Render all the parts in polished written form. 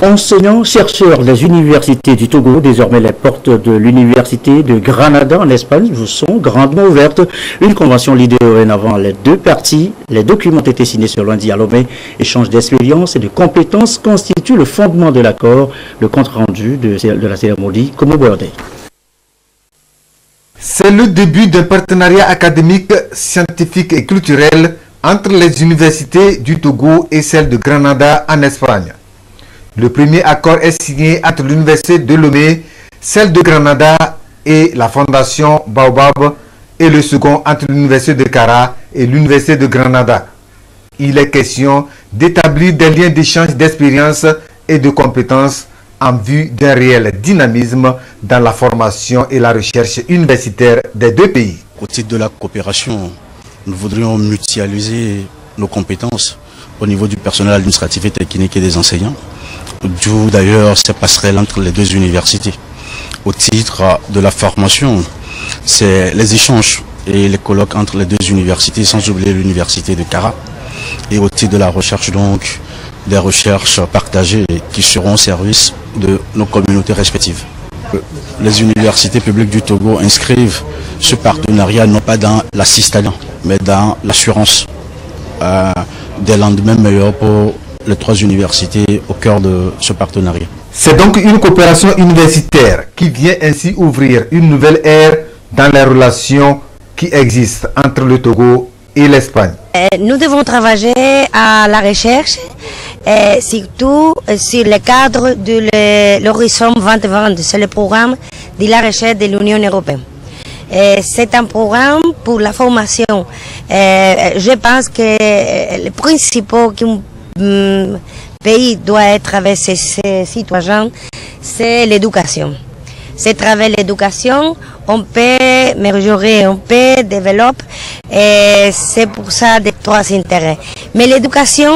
Enseignants, chercheurs des universités du Togo, désormais les portes de l'université de Granada en Espagne vous sont grandement ouvertes. Une convention liée dorénavant les deux parties. Les documents ont été signés sur lundi à Lomé. Échange d'expériences et de compétences constitue le fondement de l'accord. Le compte rendu de la cérémonie Komo Borde. C'est le début d'un partenariat académique, scientifique et culturel entre les universités du Togo et celles de Granada en Espagne. Le premier accord est signé entre l'université de Lomé, celle de Granada et la fondation Baobab, et le second entre l'université de Kara et l'université de Granada. Il est question d'établir des liens d'échange d'expériences et de compétences en vue d'un réel dynamisme dans la formation et la recherche universitaire des deux pays. Au titre de la coopération, nous voudrions mutualiser nos compétences au niveau du personnel administratif et technique et des enseignants, d'où d'ailleurs ces passerelles entre les deux universités. Au titre de la formation, c'est les échanges et les colloques entre les deux universités, sans oublier l'université de Kara. Et au titre de la recherche, donc, des recherches partagées qui seront au service de nos communautés respectives. Les universités publiques du Togo inscrivent ce partenariat non pas dans l'assistanat, mais dans l'assurance des lendemains meilleurs pour les trois universités au cœur de ce partenariat. C'est donc une coopération universitaire qui vient ainsi ouvrir une nouvelle ère dans les relations qui existent entre le Togo et l'Espagne. Nous devons travailler à la recherche, et surtout sur le cadre de l'Horizon 2020, c'est le programme de la recherche de l'Union européenne. C'est un programme pour la formation. Je pense que le principal qu'un pays doit être avec ses citoyens, c'est l'éducation. C'est à travers l'éducation, on peut améliorer, on peut développer, et c'est pour ça des trois intérêts. Mais l'éducation,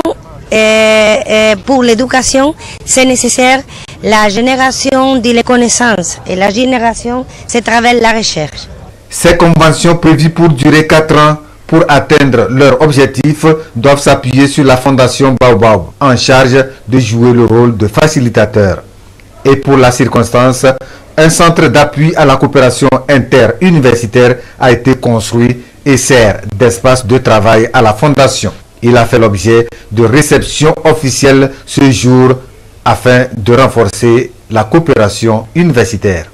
pour l'éducation, c'est nécessaire la génération de la connaissance, et la génération, c'est à travers la recherche. Ces conventions prévues pour durer 4 ans pour atteindre leur objectif doivent s'appuyer sur la fondation Baobab, en charge de jouer le rôle de facilitateur. Et pour la circonstance, un centre d'appui à la coopération interuniversitaire a été construit et sert d'espace de travail à la fondation. Il a fait l'objet de réceptions officielles ce jour afin de renforcer la coopération universitaire.